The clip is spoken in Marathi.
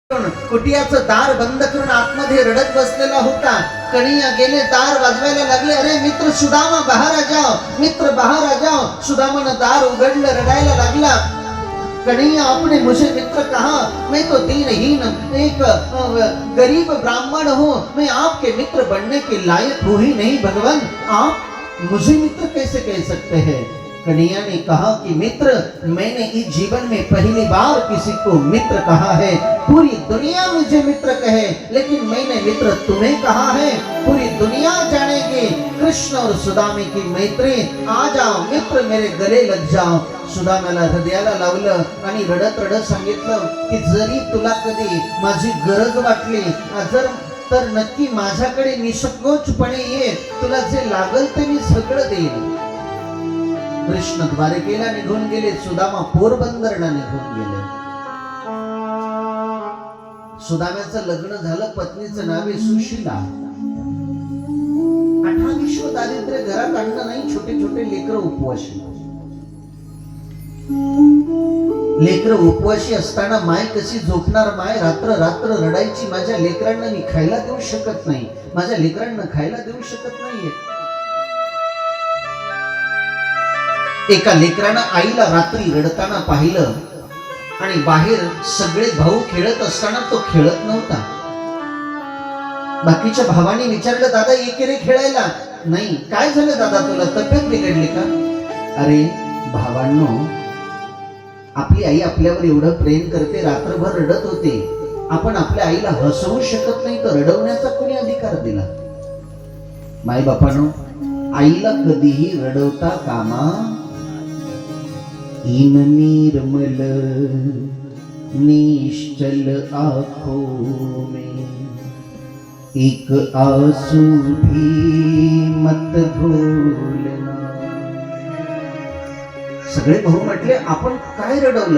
कुटियाचं दार बंद करून आतमध्ये रडत बसलेला होता. कणिया गेले, दार वाजवायला लागले. अरे मित्र सुदामा बाहेर आ जाओ, मित्र बाहेर आ जाओ. सुदामानं दार उघडलं, रडायला लागला. कन्हैया आपने मुझे मित्र कहा, मैं तो दीनहीन एक गरीब ब्राह्मण हूँ, मैं आपके मित्र बनने के लायक हूँ ही नहीं भगवान, आप मुझे मित्र कैसे कह सकते हैं? कन्हैया ने कहा कि मित्र, मैंने इस जीवन में पहली बार किसी को मित्र कहा है. पूरी दुनिया मुझे मित्र कहे, लेकिन मैंने मित्र तुम्हें कहा है. पूरी दुनिया जानेगी कृष्ण और सुदामे की मैत्री. आ जाओ मित्र, मेरे गले लग जाओ. सुदाम्याला हृदयाला लावलं आणि रडत रडत सांगितलं की जरी तुला कधी माझी गरज वाटली तर नक्की माझ्याकडे निसंकोचपणे ये, तुला जे लागल ते मी सगळं देईन. कृष्ण द्वारकेला निघून गेले, सुदामा पोरबंदरला निघून गेले. सुदाम्याचं लग्न झालं, पत्नीचं नाव आहे सुशीला. 18 विश्व दारिद्र्य घरात आणलं नाही. छोटे छोटे लेकर उपवाशी. लेकर उपवाशी असताना माय कशी झोपणार? माय रात्र रात्र रडायची, माझ्या लेकरांना मी खायला देऊ शकत नाही, माझ्या लेकरांना खायला देऊ शकत नाहीये. एका लेकरानं आईला रात्री रडताना पाहिलं आणि बाहेर सगळे भाऊ खेळत असताना तो खेळत नव्हता. बाकीच्या भावाने विचारलं, दादा एके रे खेळायला? नाही. काय झालं दादा, तुला तब्येत बिघडली का? अरे भावांनो, आपली आई आपल्यावर एवढं प्रेम करते, रात्रभर रडत होते. आपण आपल्या आईला हसवू शकत नाही, तर रडवण्याचा कोणी अधिकार दिला? माय बापानो, आईला कधीही रडवता कामा. इन निर्मल निश्चल आंखों में एक आंसू भी मत भूलना. सगळे भाऊ म्हटले, आपण काय रडवलं?